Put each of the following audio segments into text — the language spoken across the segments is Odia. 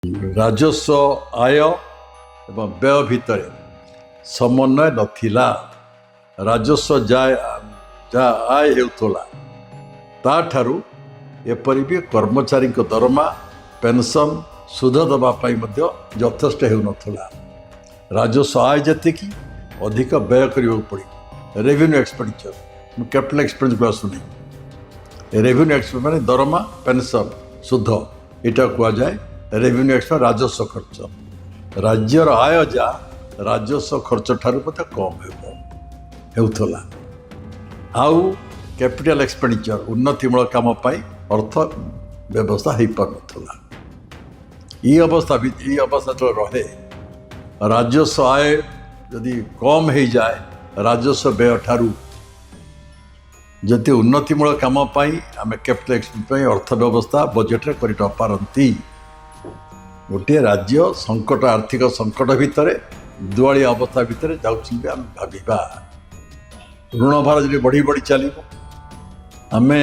ରାଜସ୍ୱ ଆୟ ଏବଂ ବ୍ୟୟ ଭିତରେ ସମନ୍ୱୟ ନଥିଲା। ରାଜସ୍ୱ ଯାହା ଆୟ ହେଉଥିଲା ତାଠାରୁ ଏପରି ବି କର୍ମଚାରୀଙ୍କ ଦରମା ପେନ୍ସନ୍ ସୁଧ ଦେବା ପାଇଁ ମଧ୍ୟ ଯଥେଷ୍ଟ ହେଉନଥିଲା। ରାଜସ୍ୱ ଆୟ ଯେତିକି ଅଧିକ ବ୍ୟୟ କରିବାକୁ ପଡ଼ିବ। ରେଭିନ୍ୟୁ ଏକ୍ସପେଣ୍ଡିଚର, ମୁଁ କ୍ୟାପିଟାଲ ଏକ୍ସପେଣ୍ଡିଚର ଆସୁନି। ରେଭିନ୍ୟୁ ଏକ୍ସପେଣ୍ଡିଚର ମାନେ ଦରମା ପେନ୍ସନ୍ ସୁଧ, ଏଇଟା କୁହାଯାଏ ରେଭିନ୍ୟୁ ଏକ୍ସପେଣ୍ଡିଚର, ରାଜସ୍ୱ ଖର୍ଚ୍ଚ। ରାଜ୍ୟର ଆୟ ଯାହା ରାଜସ୍ୱ ଖର୍ଚ୍ଚ ଠାରୁ ମଧ୍ୟ କମ୍ ହେଉଥିଲା। ଆଉ କ୍ୟାପିଟାଲ ଏକ୍ସପେଣ୍ଡିଚର ଉନ୍ନତିମୂଳକ କାମ ପାଇଁ ଅର୍ଥ ବ୍ୟବସ୍ଥା ହେଇପାରୁନଥିଲା। ଏଇ ଅବସ୍ଥା ଯେତେବେଳେ ରହେ, ରାଜସ୍ୱ ଆୟ ଯଦି କମ୍ ହେଇଯାଏ ରାଜସ୍ୱ ବ୍ୟୟ ଠାରୁ, ଯଦି ଉନ୍ନତିମୂଳକ କାମ ପାଇଁ ଆମେ କ୍ୟାପିଟାଲ ଏକ୍ସପେଣ୍ଡିଚର ପାଇଁ ଅର୍ଥ ବ୍ୟବସ୍ଥା ବଜେଟରେ କରି ନ ପାରନ୍ତି, ଗୋଟିଏ ରାଜ୍ୟ ସଙ୍କଟ, ଆର୍ଥିକ ସଙ୍କଟ ଭିତରେ, ଦୁଆଳିଆ ଅବସ୍ଥା ଭିତରେ ଯାଉଛନ୍ତି ଆମେ ଭାବିବା। ଋଣ ଭାର ଯଦି ବଢ଼ି ବଢ଼ି ଚାଲିବ, ଆମେ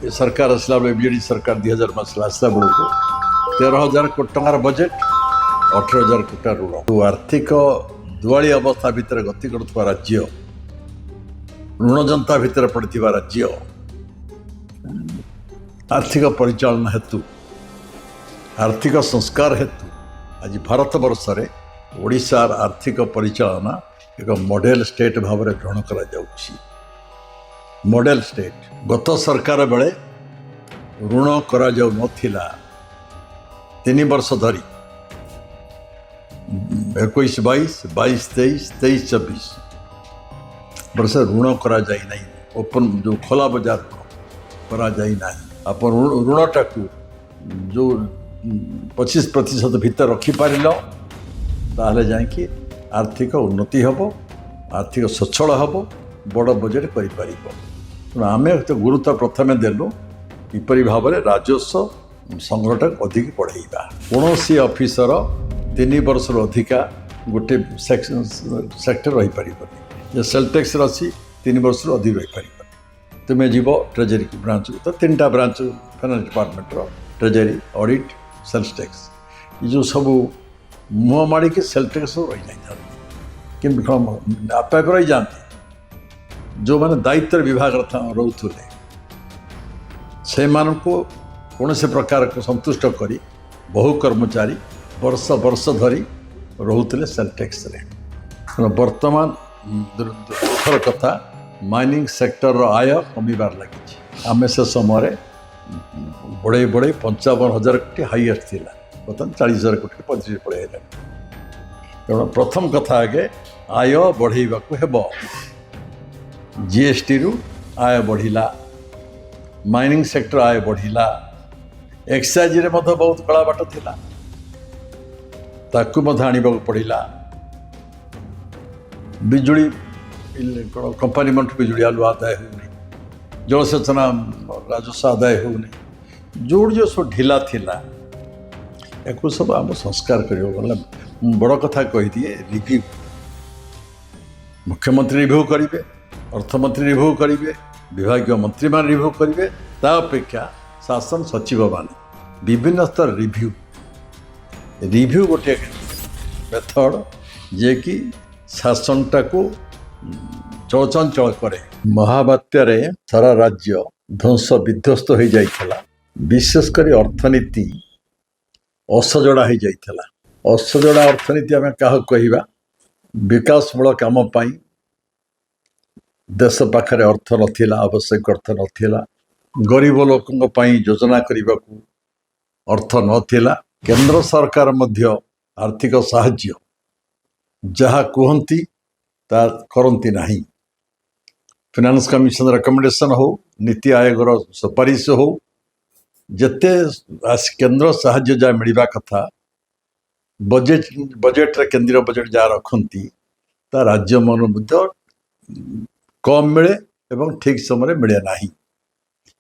ଏ ସରକାର ଆସିଲା ବେଳେ ବିଜେଡ଼ି ସରକାର 2000 ମସିହା ଆସିଲା ବେଳକୁ 13,000 କୋଟି ଟଙ୍କାର ବଜେଟ୍, 18,000 କୋଟି ଟଙ୍କା ଋଣ। ଆର୍ଥିକ ଦୁଆଳିଆ ଅବସ୍ଥା ଭିତରେ ଗତି କରୁଥିବା ରାଜ୍ୟ, ଋଣଜନ୍ତା ଭିତରେ ପଡ଼ିଥିବା ରାଜ୍ୟ, ଆର୍ଥିକ ପରିଚାଳନା ହେତୁ, ଆର୍ଥିକ ସଂସ୍କାର ହେତୁ ଆଜି ଭାରତବର୍ଷରେ ଓଡ଼ିଶାର ଆର୍ଥିକ ପରିଚାଳନା ଏକ ମଡେଲ ଷ୍ଟେଟ୍ ଭାବରେ ଗ୍ରହଣ କରାଯାଉଛି। Model state. ଗତ ସରକାର ବେଳେ ଋଣ କରାଯାଉନଥିଲା। 3 ବର୍ଷ ଧରି 21-22, 22-23, 23-24 ବର୍ଷ ଋଣ କରାଯାଇ ନାହିଁ। ଓପନ୍ ଯେଉଁ ଖୋଲା ବଜାର କରାଯାଇ ନାହିଁ। ଆପଣ ଋଣଟାକୁ ଯେଉଁ 25% ଭିତରେ ରଖିପାରିଲ, ତାହେଲେ ଯାଇକି ଆର୍ଥିକ ଉନ୍ନତି ହେବ, ଆର୍ଥିକ ସ୍ୱଚ୍ଛଳ ହେବ, ବଡ଼ ବଜେଟ୍ କରିପାରିବ। ତେଣୁ ଆମେ ଗୁରୁତ୍ୱ ପ୍ରଥମେ ଦେଲୁ କିପରି ଭାବରେ ରାଜସ୍ୱ ସଂଗ୍ରହଟାକୁ ଅଧିକ ବଢ଼େଇବା। କୌଣସି ଅଫିସର 3 ବର୍ଷରୁ ଅଧିକା ଗୋଟେ ସେକ୍ଟର ରହିପାରିବନି। ଯେ ସେଲ୍ ଟ୍ୟାକ୍ସରେ ଅଛି 3 ବର୍ଷରୁ ଅଧିକ ରହିପାରିବନି। ତୁମେ ଯିବ ଟ୍ରେଜେରୀ ବ୍ରାଞ୍ଚକୁ, ତ 3ଟା ବ୍ରାଞ୍ଚ ଫାଇନାନ୍ସ ଡିପାର୍ଟମେଣ୍ଟର, ଟ୍ରେଜେରୀ, ଅଡ଼ିଟ୍, ସେଲ୍ସ ଟ୍ୟାକ୍ସ, ଏ ଯେଉଁ ସବୁ ମୁହଁ ମାଡ଼ିକି ସେଲ୍ ଟ୍ୟାକ୍ସ ସବୁ ରହିଯାଇଥାନ୍ତି। କିନ୍ତୁ ଆପେ ଆପେ ରହିଯାଆନ୍ତି। ଯେଉଁମାନେ ଦାୟିତ୍ୱରେ ବିଭାଗର ରହୁଥିଲେ ସେମାନଙ୍କୁ କୌଣସି ପ୍ରକାରକୁ ସନ୍ତୁଷ୍ଟ କରି ବହୁ କର୍ମଚାରୀ ବର୍ଷ ଧରି ରହୁଥିଲେ ସେଲ୍ ଟ୍ୟାକ୍ସରେ। ତେଣୁ ବର୍ତ୍ତମାନ ଦୁଃଖର କଥା, ମାଇନିଂ ସେକ୍ଟରର ଆୟ କମିବାର ଲାଗିଛି। ଆମେ ସେ ସମୟରେ ବଢ଼େଇ 55,000 କୋଟି ହାଇଏଷ୍ଟ ଥିଲା, ବର୍ତ୍ତମାନ 40,000 କୋଟି 35 ପଳେଇ ହେଲାଣି। ତେଣୁ ପ୍ରଥମ କଥା ଆଗେ ଆୟ ବଢ଼େଇବାକୁ ହେବ। GSTରୁ ଆୟ ବଢ଼ିଲା, ମାଇନିଂ ସେକ୍ଟର ଆୟ ବଢ଼ିଲା, ଏକ୍ସାଇଜ୍ରେ ମଧ୍ୟ ବହୁତ କଳା ବାଟ ଥିଲା, ତାକୁ ମଧ୍ୟ ଆଣିବାକୁ ପଡ଼ିଲା। ବିଜୁଳି କମ୍ପାନୀ ମଣ୍ଟୁ ବିଜୁଳି ଆଲୁ ଆଦାୟ ହେଉନି, ଜଳସେଚନ ରାଜସ୍ୱ ଆଦାୟ ହେଉନି। ଯେଉଁଠି ଯେଉଁ ସବୁ ଢିଲା ଥିଲା, ୟାକୁ ସବୁ ଆମ ସଂସ୍କାର କରିବାକୁ ଗଲେ ମୁଁ ବଡ଼ କଥା କହିଦିଏ, ରିଭ୍ୟୁ। ମୁଖ୍ୟମନ୍ତ୍ରୀ ରିଭ୍ୟୁ କରିବେ, ଅର୍ଥମନ୍ତ୍ରୀ ରିଭ୍ୟୁ କରିବେ, ବିଭାଗୀୟ ମନ୍ତ୍ରୀମାନେ ରିଭ୍ୟୁ କରିବେ। ତା ଅପେକ୍ଷା ଶାସନ ସଚିବମାନେ ବିଭିନ୍ନ ସ୍ତର ରିଭ୍ୟୁ ଗୋଟିଏ ମେଥଡ଼ ଯିଏକି ଶାସନଟାକୁ ଚଳଚଞ୍ଚଳ କରେ। ମହାବାତ୍ୟାରେ ସାରା ରାଜ୍ୟ ଧ୍ୱଂସ ବିଧ୍ୱସ୍ତ ହୋଇଯାଇଥିଲା। ବିଶେଷ କରି ଅର୍ଥନୀତି ଅସଜଡ଼ା ହୋଇଯାଇଥିଲା। ଅସଜଡ଼ା ଅର୍ଥନୀତି ଆମେ କାହାକୁ କହିବା? ବିକାଶମୂଳକ କାମ ପାଇଁ ଦେଶ ପାଖରେ ଅର୍ଥ ନଥିଲା, ଆବଶ୍ୟକ ଅର୍ଥ ନଥିଲା। ଗରିବ ଲୋକଙ୍କ ପାଇଁ ଯୋଜନା କରିବାକୁ ଅର୍ଥ ନଥିଲା। କେନ୍ଦ୍ର ସରକାର ମଧ୍ୟ ଆର୍ଥିକ ସାହାଯ୍ୟ ଯାହା କୁହନ୍ତି ତା କରନ୍ତି ନାହିଁ। ଫିନାନ୍ସ କମିଶନ ରେକମେଣ୍ଡେସନ୍ ହଉ, ନୀତି ଆୟୋଗର ସୁପାରିଶ ହଉ, ଯେତେ କେନ୍ଦ୍ର ସାହାଯ୍ୟ ଯାହା ମିଳିବା କଥା ବଜେଟରେ କେନ୍ଦ୍ରୀୟ ବଜେଟ୍ ଯାହା ରଖନ୍ତି, ତା ରାଜ୍ୟମାନ ମଧ୍ୟ କମ୍ ମିଳେ ଏବଂ ଠିକ୍ ସମୟରେ ମିଳେ ନାହିଁ।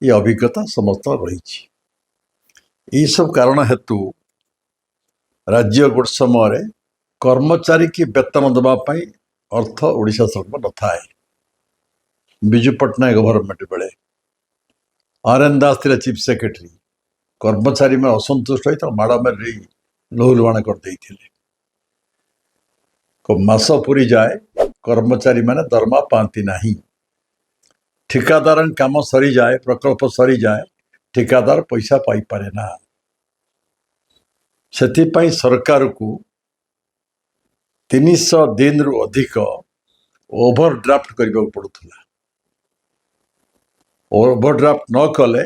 ଏ ଅଭିଜ୍ଞତା ସମସ୍ତଙ୍କର ରହିଛି। ଏହିସବୁ କାରଣ ହେତୁ ରାଜ୍ୟ ଗୋଟେ ସମୟରେ କର୍ମଚାରୀ କି ବେତନ ଦେବା ପାଇଁ ଅର୍ଥ ଓଡ଼ିଶା ସରକାର ନଥାଏ। ବିଜୁ ପଟ୍ଟନାୟକ ଗଭର୍ଣ୍ଣମେଣ୍ଟ ବେଳେ RN ଦାସ ଥିଲେ ଚିଫ୍ ସେକ୍ରେଟାରୀ। କର୍ମଚାରୀମାନେ ଅସନ୍ତୁଷ୍ଟ ହୋଇ ତାଙ୍କୁ ମାଡ଼ ମାରି ଲହୁଲୁହାଣ କରିଦେଇଥିଲେ। ମାସ ପୁରୀ ଯାଏ କର୍ମଚାରୀମାନେ ଦରମା ପାଆନ୍ତି ନାହିଁ। ଠିକାଦାର କାମ ସରିଯାଏ, ପ୍ରକଳ୍ପ ସରିଯାଏ, ଠିକାଦାର ପଇସା ପାଇପାରେ ନା। ସେଥିପାଇଁ ସରକାରକୁ 300 ଦିନରୁ ଅଧିକ ଓଭରଡ୍ରାଫ୍ଟ କରିବାକୁ ପଡୁଥିଲା। ଓଭରଡ୍ରାଫ୍ଟ ନ କଲେ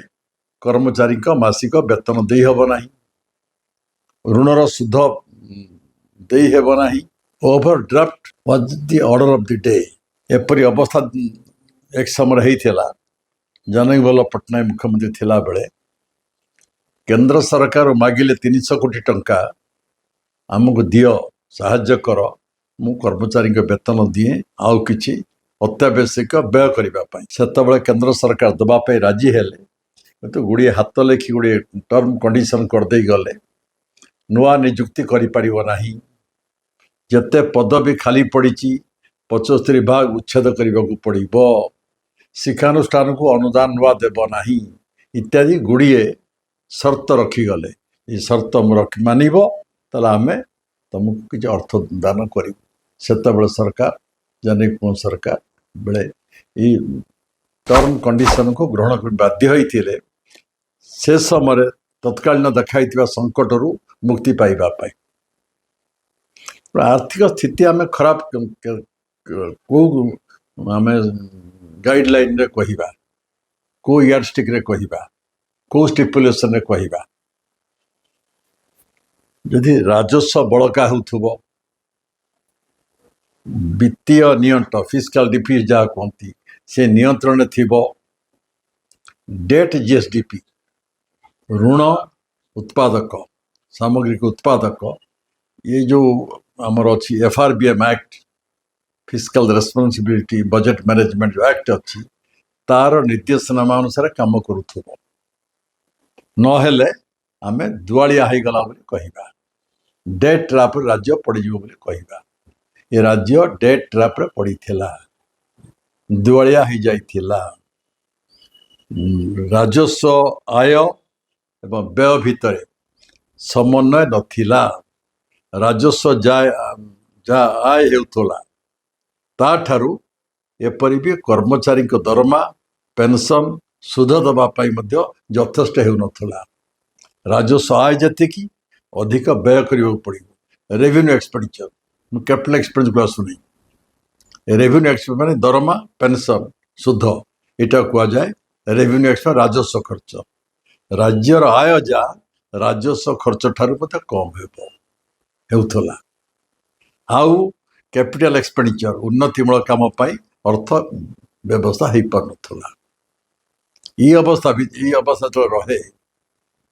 କର୍ମଚାରୀଙ୍କ ମାସିକ ବେତନ ଦେଇ ହେବ ନାହିଁ, ଋଣର ସୁଧ ଦେଇ ହେବ ନାହିଁ। Overdraft was the order of the day. ଏପରି ଅବସ୍ଥା ଏକ ସମୟରେ ହେଇଥିଲା। ଜନକବଲ୍ଲଭ ପଟ୍ଟନାୟକ ମୁଖ୍ୟମନ୍ତ୍ରୀ ଥିଲାବେଳେ କେନ୍ଦ୍ର ସରକାର ମାଗିଲେ 300 କୋଟି ଟଙ୍କା ଆମକୁ ଦିଅ, ସାହାଯ୍ୟ କର, ମୁଁ କର୍ମଚାରୀଙ୍କ ବେତନ ଦିଏ, ଆଉ କିଛି ଅତ୍ୟାବଶ୍ୟକ ବ୍ୟୟ କରିବା ପାଇଁ। ସେତେବେଳେ କେନ୍ଦ୍ର ସରକାର ଦେବା ପାଇଁ ରାଜି ହେଲେ, କିନ୍ତୁ ଗୁଡ଼ିଏ ହାତ ଲେଖି ଗୁଡ଼ିଏ ଟର୍ମ କଣ୍ଡିସନ କରିଦେଇ ଗଲେ। ନୂଆ ନିଯୁକ୍ତି କରିପାରିବ ନାହିଁ, ଯେତେ ପଦବୀ ଖାଲି ପଡ଼ିଛି 75 ଭାଗ ଉଚ୍ଛେଦ କରିବାକୁ ପଡ଼ିବ, ଶିକ୍ଷାନୁଷ୍ଠାନକୁ ଅନୁଦାନ ନୂଆ ଦେବ ନାହିଁ, ଇତ୍ୟାଦି ଗୁଡ଼ିଏ ସର୍ତ୍ତ ରଖିଗଲେ। ଏ ସର୍ତ୍ତ ମାନିବ ତାହେଲେ ଆମେ ତମକୁ କିଛି ଅର୍ଥ ଦାନ କରିବୁ। ସେତେବେଳେ ସରକାର, ଜନକ ସରକାର ବେଳେ ଏଇ ଟର୍ମ କଣ୍ଡିସନକୁ ଗ୍ରହଣ କରି ବାଧ୍ୟ ହୋଇଥିଲେ। ସେ ସମୟରେ ତତ୍କାଳୀନ ଦେଖାଇଥିବା ସଂକଟରୁ ମୁକ୍ତି ପାଇବା ପାଇଁ। ଆର୍ଥିକ ସ୍ଥିତି ଆମେ ଖରାପ କେଉଁ ଆମେ ଗାଇଡଲାଇନରେ କହିବା, କେଉଁ ୟାର୍ଡଷ୍ଟିକରେ କହିବା, କେଉଁ ଷ୍ଟିପୁଲେସନରେ କହିବା। ଯଦି ରାଜସ୍ୱ ବଳକା ହେଉଥିବ, ବିତ୍ତୀୟ ନିୟନ୍ତ୍ରଣ ଫିସ୍କାଲ ଡିଫିଟ୍ ଯାହା କୁହନ୍ତି ସେ ନିୟନ୍ତ୍ରଣରେ ଥିବ, ଡେଟ୍ ଜିଏସଡିପି ଋଣ ଉତ୍ପାଦକ, ସାମଗ୍ରିକ ଉତ୍ପାଦକ, ये जो आमर अच्छी FRBM act, फिस्काल responsibility budget management जो एक्ट अच्छी तार निर्देशनामा अनुसार काम करूथुब। नहेले आमे दुआलिया हो गला बोली कहिबा, डेट ट्रैप राज्य पड़ीजिव बोली कहिबा। ये राज्य डेट ट्रैप रे पड़ीथिला, दुआलिया हो जाइथिला। राजस्व आय एवं व्यय भितर समन्वय नथिला। राजस्व जा आय हेउथला ताठारु एपरि भी कर्मचारी दरमा, पेंशन, सुध दबा पाई मध्य यथेष्ट हेउनथला। राजस्व आय जतिकी अधिक व्यय करिବାକୁ पड़िବ। रेवेन्यू एक्सपेंडिचर, कैपिटल एक्सपेंडिचर को आसुनी। रेवेन्यू एक्सपेंडिचर माने दरमा, पेंशन, सुध, एटा कुआ जाए रेवेन्यू एक्सपेंडिचर, राजस्व खर्च। राज्यर आय जा राजस्व खर्च ठारू मते कम हेउथला। आउ कैपिटल एक्सपेंडिचर उन्नतिमूलक काम पाई अर्थ व्यवस्था हो पारुनथला। ये अवस्था जो रहे,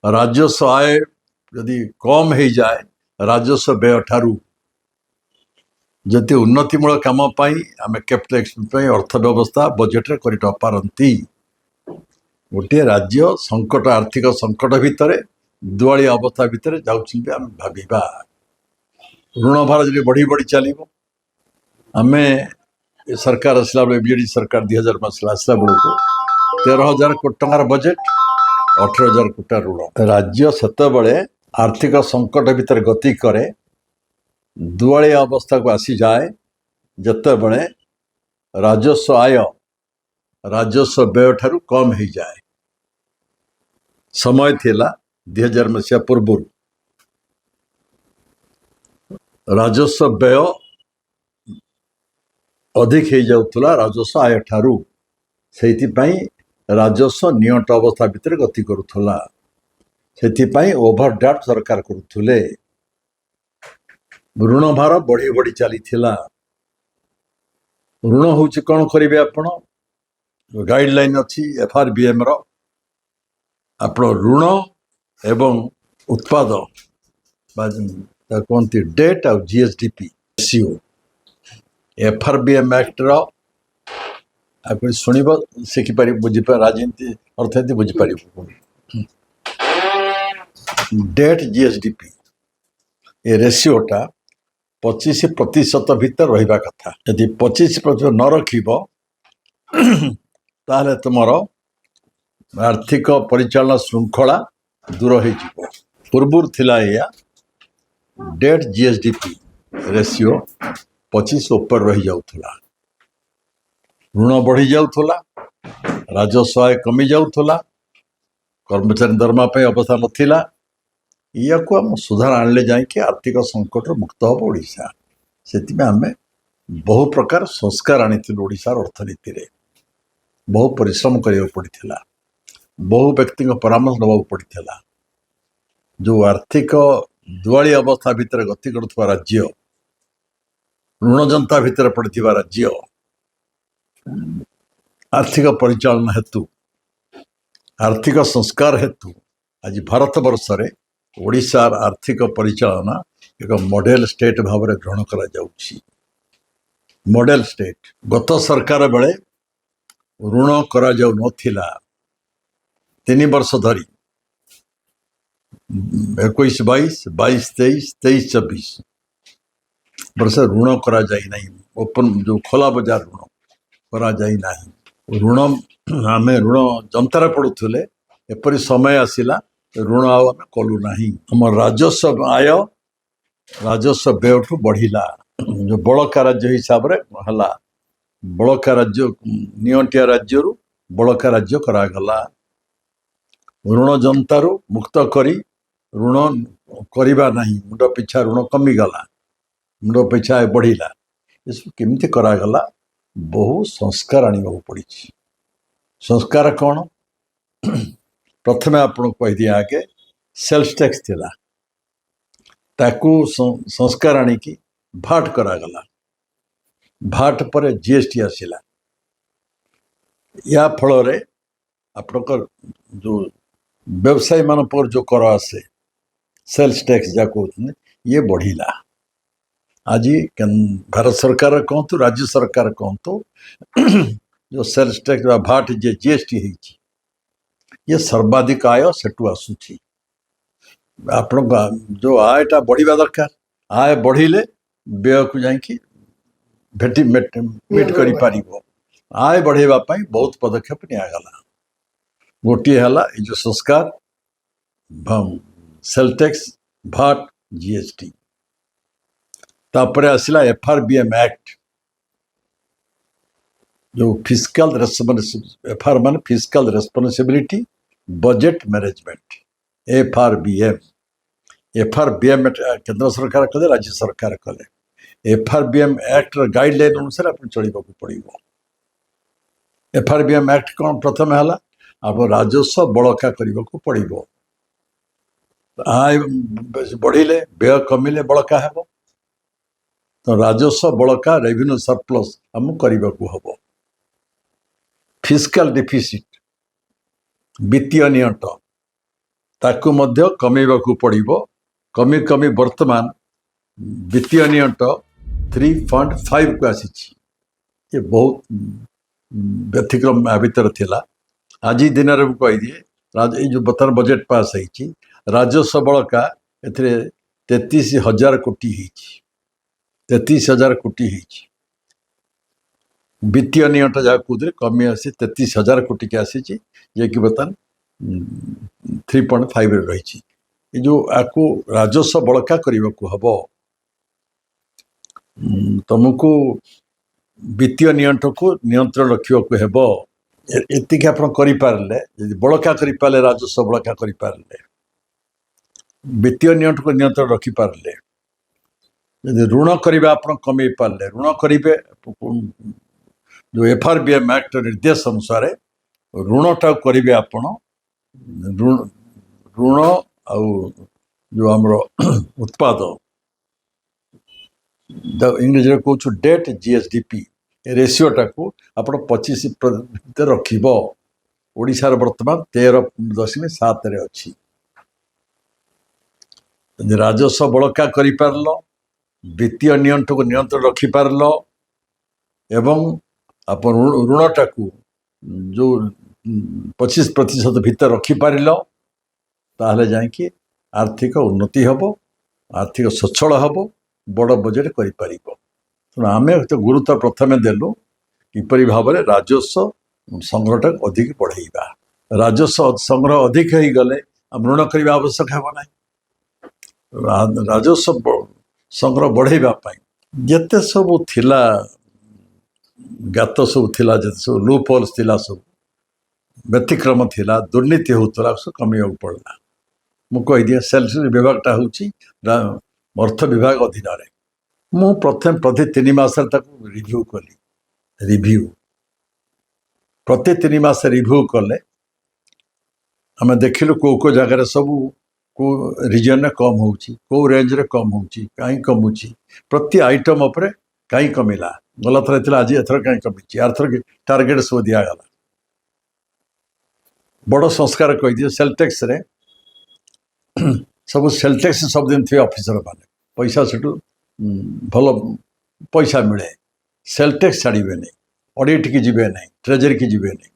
राजस्व आय यदि कम हो जाए राजस्व व्यय ठारू जति उन्नतिमूलक काम पाई आम कैपिटल एक्सपेंडिचर अर्थ व्यवस्था बजेट रे करि न पारंती। गोटे राज्य संकट, आर्थिक संकट भितर, दुआलिया अवस्था भितर जाउछि आम भाबिबा। ऋण भार जो बढ़ी बढ़ी चलो, आम सरकार आसला बेले बीजेडी सरकार 2000 मसीहा आसला बेलू 13,000 कोटी टंकार बजेट, 18,000 कोटी ऋण। राज्य सेतबले आर्थिक संकट भितर गति करे, दुआलिया अवस्था को आसी जाए जेतेबले राजस्व आय राजस्व व्यय ठारू कम हो जाए। समय थिला 2000 मसीहा पूर्व राजस्व व्यय अधिक हो जाउथला राजस्व आय ठारू, सेथिपाई राजस्व नियंट अवस्था भितर गति करुथला। सेथिपाई ओवरड्राफ्ट सरकार करुथुले। ऋण भार बढ़ी बढ़ी चली थिला। ऋण होची कौन करिवे आपण, गाइडलाइन अच्छी FRBM रो, आपण ऋण एवं उत्पाद कहते डेट और GSDP रेशियो FRBM एक्ट रो आप शुणव शिखिपार बुझीपार राजनीति अर्थनीति बुझीपार। डेट GSDP ये रेशियोटा 25% भीतर रहिबा कथा। यदि 25% न रखिब ताहले तुमर आर्थिक परिचालन श्रृंखला दूर हो। पूर्व थिला या डेट जीएसडीपी रेशियो 25 ऊपर रही जाउथला, ऋण बढ़ी जाउथला, राजस्व आय कमी जाउथला, कर्मचारी दरमा पे अवस्था नथिला। या को हम सुधार आणले जाए आर्थिक संकट मुक्त हम ओडिशा। से आम बहु प्रकार संस्कार आनीलु ओडिशार अर्थनीति रे। बहु परिश्रम करिया पड़िथिला, बहु व्यक्ति परामर्श नवा पड़िथिला। जो आर्थिक दुआली अवस्था भितर गति करुवा राज्य, ऋणजंता भितर पड़िथिबा राज्य, आर्थिक परिचालन हेतु, आर्थिक संस्कार हेतु आज भारत वर्ष रे ओडिशार आर्थिक परिचालना एक मॉडल स्टेट भाव में ग्रहण करा जाउछि। मॉडल स्टेट गत सरकार बेले ऋण करा जाउ नथिला। 3 वर्ष धरी 21-22, 22-23, 23-24 वर्ष ऋण करा जाई नहीं। ओपन जो खोला बाजार ऋण करा जाई नहीं। ऋण आम ऋण जंतार पड़ुले एपरी समय आसिला ऋण आम कलु नहीं। आम राजस्व आय राजस्व व्ययठू बढ़िला। जो बड़का राज्य हिसाब रे हला, बड़का राज्य नियंटिया राज्य बड़का राज्य करागला। ऋण जंतारू मुक्त करी ऋण करिबा नहीं, मुंड पिछा ऋण कमीगला, मुंड पिछा बढ़िला। इसको केमती करागला? बहु संस्कार आनिबा पड़ी। संस्कार कौन? प्रथमे आपन कह दिया आगे सेल्स टैक्स थिला, ताकू संस्कार आनिकी भाट करागला। भाट पर जीएसटी आसिला। या फल रे आपनकर जो व्यवसायी मान पर जो कर आसे सेल्स टैक्स जा कहते ये बढ़िला। आज भारत सरकार कहतु, राज्य सरकार कहतु, जो सेल्स टैक्स भाट जे जीएसटी है ये सर्वाधिक आय सेटू आसूची। आपण जो आयटा बढ़िबा दरकार, आय बढ़िले व्यय को जाइकी भेटी मीट करि पारिबो। आय बढ़ेबा पई बहुत पदक्षेप नियागला। गोटी हला ए जो संस्कार सेल टैक्स भाट जीएसटी। तापरे आसिला एफआरबीएम एक्ट, जो फिस्कल रेस्पॉन्सिबिलिटी, एफआर मान fiscal responsibility budget management, FRBM. FRBM केंद्र सरकार कले, राज्य सरकार कले। एफआरबीएम एक्ट गाइडलाइन अनुसार आप चलवा पड़ो। एफआरबीएम एक्ट कौन? प्रथम है आप राजस्व बड़का करने को पड़ो। आय बढ़िले व्यय कमिले बड़का हेबो, तो राजस्व बड़का रेवेन्यू सरप्लस आम करने को हम। फिस्कल डिफिसिट वित्तीय नियंट ताकू मध्य कमेबा को पड़ो। कमी कमी वर्तमान वित्तीय नियंट 3.5 को आसी। ये बहुत व्यतिक्रम भितर थिला। आज दिन में कह दिए जो बर्तमान बजेट पास है राजस्व बड़का ए 33,000 कोटी है। 33,000 कोटी है। वित्तीय नियंट जहाँ कौन कमी आसी 33,000 कोटी के आसी, जे कि बर्तमान 3.5 रही। जो आपको राजस्व बड़का करने को हम, तुमको वित्तीय नियंट को नियंत्रण रखा हेब। एतिक आप करें बड़का करें, राजस्व बड़का करें, वित्तीय नियंट को नियंत्रण रखिपारे, ऋण करने आप कमे पारे, ऋण करेंगे जो एफआरबीएम एक्ट निर्देश अनुसार ऋणटा करेंगे आप ऋण जो आमर उत्पाद इंग्लिश कहूँ डेट जीएसडीपी रेशियोटा को आप 25% रखिब। ओडिशार वर्तमान 13.7 अच्छी। राजस्व बड़का कर पारल, वित्तीय नियंत्रण को नियंत्रण रखिपारल एवं आप ऋणटा को जो 25% भितर रखिपार ताहले जाकि आर्थिक उन्नति हम, आर्थिक सच्छल हम, बड़ बजेट कर। आम तो गुरुत्व प्रथमे देलु किपरि भाव में राजस्व संग्रहटा अधिक बढ़ेगा। राजस्व संग्रह अधिक हो गले ऋण करने आवश्यक है ना। ରାଜସ୍ୱ ସଂଗ୍ରହ ବଢ଼େଇବା ପାଇଁ ଯେତେ ସବୁ ଥିଲା ଗାତ ସବୁ ଥିଲା, ଯେତେ ସବୁ ଲୁପ୍ ହୋଲ୍ସ ଥିଲା, ସବୁ ବ୍ୟତିକ୍ରମ ଥିଲା, ଦୁର୍ନୀତି ହେଉଥିଲା, ସବୁ କମିବାକୁ ପଡ଼ିଲା। ମୁଁ କହିଦିଏ ସେଲ୍ସ ବିଭାଗଟା ହେଉଛି ଅର୍ଥ ବିଭାଗ ଅଧୀନରେ। ମୁଁ ପ୍ରତି 3 ମାସରେ ତାକୁ ରିଭ୍ୟୁ କଲି। ପ୍ରତି 3 ମାସ ରିଭ୍ୟୁ କଲେ ଆମେ ଦେଖିଲୁ କେଉଁ ଜାଗାରେ ସବୁ କେଉଁ ରିଜନରେ କମ୍ ହେଉଛି, କେଉଁ ରେଞ୍ଜରେ କମ୍ ହେଉଛି, କାହିଁ କମୁଛି, ପ୍ରତି ଆଇଟମ୍ ଉପରେ କାହିଁ କମିଲା, ଗଲା ଥର ଥିଲା ଆଜି ଏଥର କାହିଁ କମିଛି, ଆରଥର ଟାର୍ଗେଟ୍ ସବୁ ଦିଆଗଲା। ବଡ଼ ସଂସ୍କାର କହିଦିଏ ସେଲ୍ ଟ୍ୟାକ୍ସରେ ସବୁ ସେଲ୍ ଟ୍ୟାକ୍ସ ସବୁଦିନ ଥିବେ ଅଫିସର ମାନେ, ପଇସା ସେଠୁ ଭଲ ପଇସା ମିଳେ। ସେଲ୍ ଟ୍ୟାକ୍ସ ଛାଡ଼ିବେନି, ଅଡ଼ିଟ୍କି ଯିବେ ନାହିଁ, ଟ୍ରେଜେରୀକି ଯିବେ ନାହିଁ।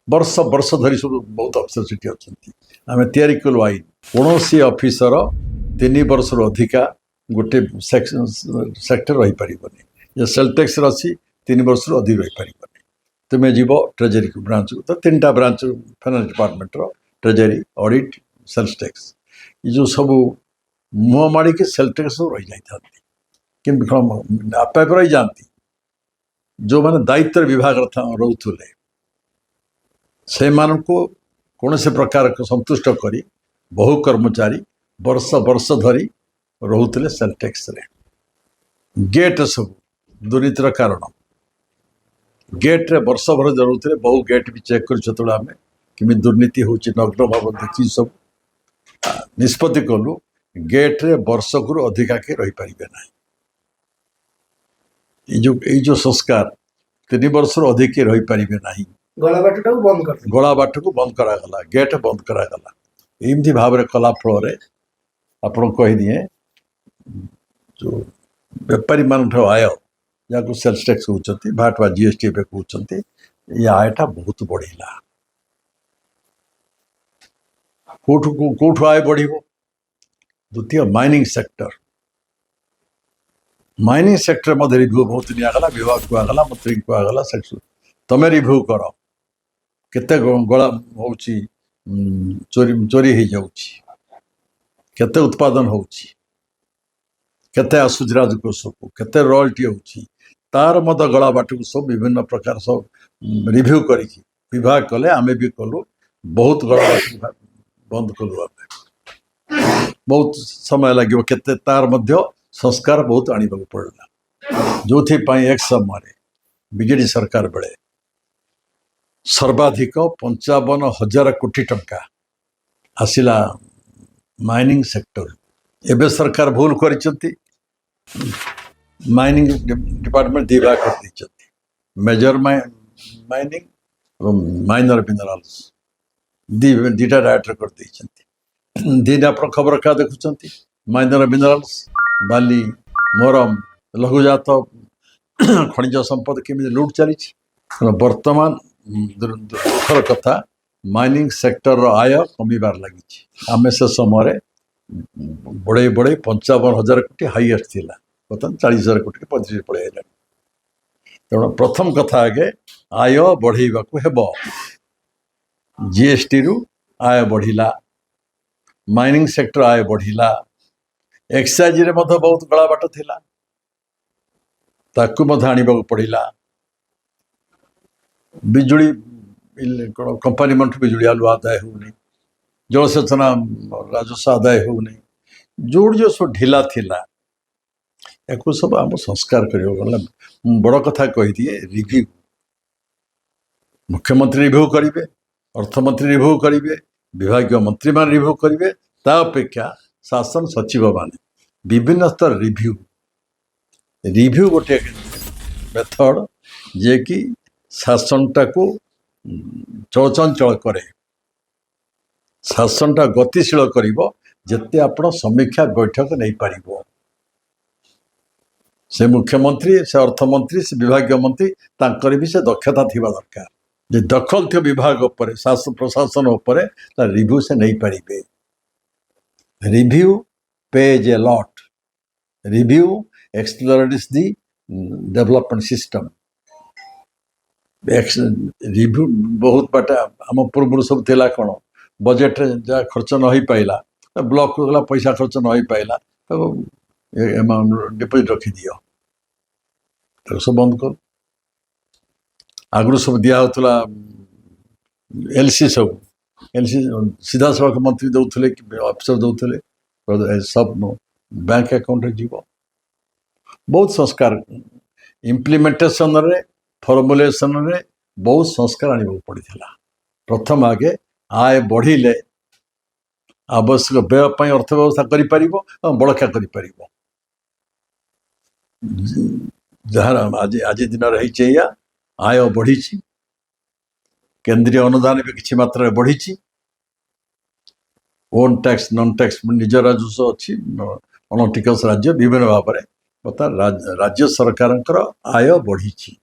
ବର୍ଷ ବର୍ଷ ଧରି ସବୁ ବହୁତ ଅଫିସର ସେଠି ଅଛନ୍ତି। ଆମେ ତିଆରି କଲୁ ଆଇନ, କୌଣସି ଅଫିସର 3 ବର୍ଷରୁ ଅଧିକା ଗୋଟେ ସେକ୍ଟର ରହିପାରିବନି। ଯେ ସେଲ୍ ଟ୍ୟାକ୍ସରେ ଅଛି 3 ବର୍ଷରୁ ଅଧିକ ରହିପାରିବନି। ତୁମେ ଯିବ ଟ୍ରେଜେରୀକୁ ବ୍ରାଞ୍ଚକୁ, ତ 3ଟା ବ୍ରାଞ୍ଚ ଫାଇନାନ୍ସ ଡିପାର୍ଟମେଣ୍ଟର, ଟ୍ରେଜେରୀ, ଅଡ଼ିଟ୍, ସେଲ୍ସ ଟ୍ୟାକ୍ସ, ଏ ଯେଉଁ ସବୁ ମୁହଁ ମାଡ଼ିକି ସେଲ୍ ଟ୍ୟାକ୍ସ ସବୁ ରହିଯାଇଥାନ୍ତି। କିନ୍ତୁ କ'ଣ ଆପେ ଆପେ ରହିଯାଆନ୍ତି? ଯେଉଁମାନେ ଦାୟିତ୍ୱରେ ବିଭାଗର ରହୁଥିଲେ ସେମାନଙ୍କୁ କୌଣସି ପ୍ରକାର ସନ୍ତୁଷ୍ଟ କରି ବହୁ କର୍ମଚାରୀ ବର୍ଷ ବର୍ଷ ଧରି ରହୁଥିଲେ ସେଲ୍ ଟ୍ୟାକ୍ସରେ। ଗେଟ୍ ସବୁ ଦୁର୍ନୀତିର କାରଣ। ଗେଟ୍ରେ ବର୍ଷ ଭର ରହୁଥିଲେ, ବହୁ ଗେଟ୍ ବି ଚେକ୍ କରିଛୁ ଯେତେବେଳେ ଆମେ କେମିତି ଦୁର୍ନୀତି ହେଉଛି ନଗ୍ନ ଭାବ ଦେଖି ସବୁ ନିଷ୍ପତ୍ତି କଲୁ। ଗେଟ୍ରେ ବର୍ଷକରୁ ଅଧିକା କେହି ରହିପାରିବେ ନାହିଁ। ଏଇ ଯେଉଁ ସଂସ୍କାର 3 ବର୍ଷରୁ ଅଧିକ କେହି ରହିପାରିବେ ନାହିଁ, ଗଳା ବାଟକୁ ବନ୍ଦ କରାଗଲା, ଗେଟ୍ ବନ୍ଦ କରାଗଲା। ଏମିତି ଭାବରେ କଲା ଫଳରେ ଆପଣ କହିଦିଏ ଯେଉଁ ବେପାରୀମାନଙ୍କର ଆୟ, ଯାହାକୁ ସେଲ୍ସ ଟ୍ୟାକ୍ସ କହୁଛନ୍ତି, VAT ବା GST ଏବେ କହୁଛନ୍ତି, ଏ ଆୟଟା ବହୁତ ବଢ଼ିଲା। କେଉଁଠୁ ଆୟ ବଢ଼ିବ? ଦ୍ୱିତୀୟ ମାଇନିଂ ସେକ୍ଟର। ମାଇନିଂ ସେକ୍ଟର ମଧ୍ୟ ରିଭ୍ୟୁ ବହୁତ ନିଆଗଲା, ବିଭାଗ କୁହାଗଲା, ମନ୍ତ୍ରୀଙ୍କୁ କୁହାଗଲା, ତମେ ରିଭ୍ୟୁ କର କେତେ ଗଳା ହେଉଛି, ଚୋରି ହେଇଯାଉଛି, କେତେ ଉତ୍ପାଦନ ହେଉଛି, କେତେ ଆସୁଛି ରାଜକୋଷକୁ, କେତେ ରୟଲ୍ଟି ହେଉଛି, ତାର ମଧ୍ୟ ଗଳା ବାଟକୁ ସବୁ ବିଭିନ୍ନ ପ୍ରକାର ସବୁ ରିଭ୍ୟୁ କରିକି ବିଭାଗ କଲେ, ଆମେ ବି କଲୁ। ବହୁତ ଗଳା ବାଟକୁ ବନ୍ଦ କଲୁ। ଆମେ ବହୁତ ସମୟ ଲାଗିବ, କେତେ ତାର ମଧ୍ୟ ସଂସ୍କାର ବହୁତ ଆଣିବାକୁ ପଡ଼ିଲା, ଯେଉଁଥିପାଇଁ ଏକ ସମୟରେ ବିଜେଡି ସରକାର ବେଳେ ସର୍ବାଧିକ 55,000 କୋଟି ଟଙ୍କା ଆସିଲା ମାଇନିଂ ସେକ୍ଟର। ଏବେ ସରକାର ଭୁଲ କରିଛନ୍ତି, ମାଇନିଂ ଡିପାର୍ଟମେଣ୍ଟ 2 ଭାଗ କରିଦେଇଛନ୍ତି, ମେଜର ମାଇନିଂ ଏବଂ ମାଇନର ମିନେରାଲ୍ସ, 2ଟା ଡାଇରେକ୍ଟର କରିଦେଇଛନ୍ତି। 2ଟା ଆପଣ ଖବରକାଗଜ ଦେଖୁଛନ୍ତି, ମାଇନର ମିନେରାଲ୍ସ, ବାଲି, ମରମ, ଲଘୁଜାତ ଖଣିଜ ସମ୍ପଦ କେମିତି ଲୁଟ୍ ଚାଲିଛି। ବର୍ତ୍ତମାନ ଦୁଃଖର କଥା, ମାଇନିଂ ସେକ୍ଟରର ଆୟ କମିବାର ଲାଗିଛି। ଆମେ ସେ ସମୟରେ ବଢ଼େଇ 55,000 କୋଟି ହାଇଏଷ୍ଟ ଥିଲା, ବର୍ତ୍ତମାନ 40,000 କୋଟି 35 ପଳେଇ ଆସିଲାଣି। ତେଣୁ ପ୍ରଥମ କଥା ଆଗେ ଆୟ ବଢ଼େଇବାକୁ ହେବ। GSTରୁ ଆୟ ବଢ଼ିଲା, ମାଇନିଂ ସେକ୍ଟର ଆୟ ବଢ଼ିଲା, ଏକ୍ସାଇଜ୍ରେ ମଧ୍ୟ ବହୁତ ଗଳା ବାଟ ଥିଲା, ତାକୁ ମଧ୍ୟ ଆଣିବାକୁ ପଡ଼ିଲା। ବିଜୁଳି କ'ଣ କମ୍ପାନୀ ମାନଠୁ ବିଜୁଳି ଆଦାୟ ହେଉନି, ଜଳସେଚନ ରାଜସ୍ୱ ଆଦାୟ ହେଉନି, ଯେଉଁଠି ଯେଉଁ ସବୁ ଢିଲା ଥିଲା, ୟାକୁ ସବୁ ଆମ ସଂସ୍କାର କରିବାକୁ ଗଲେ। ମୁଁ ବଡ଼ କଥା କହିଦିଏ, ରିଭ୍ୟୁ ମୁଖ୍ୟମନ୍ତ୍ରୀ ରିଭ୍ୟୁ କରିବେ, ଅର୍ଥମନ୍ତ୍ରୀ ରିଭ୍ୟୁ କରିବେ, ବିଭାଗୀୟ ମନ୍ତ୍ରୀମାନେ ରିଭ୍ୟୁ କରିବେ, ତା ଅପେକ୍ଷା ଶାସନ ସଚିବମାନେ ବିଭିନ୍ନ ସ୍ତର ରିଭ୍ୟୁ ଗୋଟିଏ ମେଥଡ଼ ଯିଏକି ଶାସନଟାକୁ ଚଳଚଞ୍ଚଳ କରେ, ଶାସନଟା ଗତିଶୀଳ କରିବ। ଯେତେ ଆପଣ ସମୀକ୍ଷା ବୈଠକ ନେଇପାରିବ, ସେ ମୁଖ୍ୟମନ୍ତ୍ରୀ, ସେ ଅର୍ଥମନ୍ତ୍ରୀ, ସେ ବିଭାଗୀୟ ମନ୍ତ୍ରୀ, ତାଙ୍କର ବି ସେ ଦକ୍ଷତା ଥିବା ଦରକାର। ଯେ ଦଖଲ ଥିବ ବିଭାଗ ଉପରେ, ପ୍ରଶାସନ ଉପରେ, ତା ରିଭ୍ୟୁ ସେ ନେଇପାରିବେ। Review pays a lot. Review accelerates the development system. Review ବହୁତ ବାଟ ଆମ ପୂର୍ବରୁ ସବୁ ଥିଲା, କ'ଣ ବଜେଟରେ ଯାହା ଖର୍ଚ୍ଚ ନ ହେଇପାରିଲା ବ୍ଲକକୁ ଗଲା ପଇସା ଖର୍ଚ୍ଚ ନ ହେଇପାରିଲା ତାକୁ ଡିପୋଜିଟ୍ ରଖିଦିଅ, ତାକୁ ସବୁ ବନ୍ଦ କର। ଆଗରୁ ସବୁ ଦିଆହେଉଥିଲା ଏଲ୍ସି, ସବୁ ଏଲ୍ସି ସିଧାସଳଖ ମନ୍ତ୍ରୀ ଦେଉଥିଲେ କି ଅଫିସର ଦେଉଥିଲେ, ସବୁ ବ୍ୟାଙ୍କ ଆକାଉଣ୍ଟରେ ଯିବ। ବହୁତ ସଂସ୍କାର ଇମ୍ପ୍ଲିମେଣ୍ଟେସନରେ, ଫର୍ମୁଲେସନରେ ବହୁତ ସଂସ୍କାର ଆଣିବାକୁ ପଡ଼ିଥିଲା। ପ୍ରଥମ ଆଗେ ଆୟ ବଢ଼ିଲେ ଆବଶ୍ୟକ ବ୍ୟୟ ପାଇଁ ଅର୍ଥ ବ୍ୟବସ୍ଥା କରିପାରିବ ଏବଂ ବଳକା କରିପାରିବ। ଯାହାର ଆଜି ଦିନରେ ହେଇଛି ଏଇଆ, ଆୟ ବଢ଼ିଛି, କେନ୍ଦ୍ରୀୟ ଅନୁଦାନ ବି କିଛି ମାତ୍ରାରେ ବଢ଼ିଛି, ଓନ୍ ଟ୍ୟାକ୍ସ ନନ୍ ଟ୍ୟାକ୍ସ ନିଜ ରାଜସ୍ୱ ଅଛି, ଅଣଟିକସ ରାଜ୍ୟ ବିଭିନ୍ନ ଭାବରେ ବର୍ତ୍ତମାନ ରାଜ୍ୟ ସରକାରଙ୍କର ଆୟ ବଢ଼ିଛି।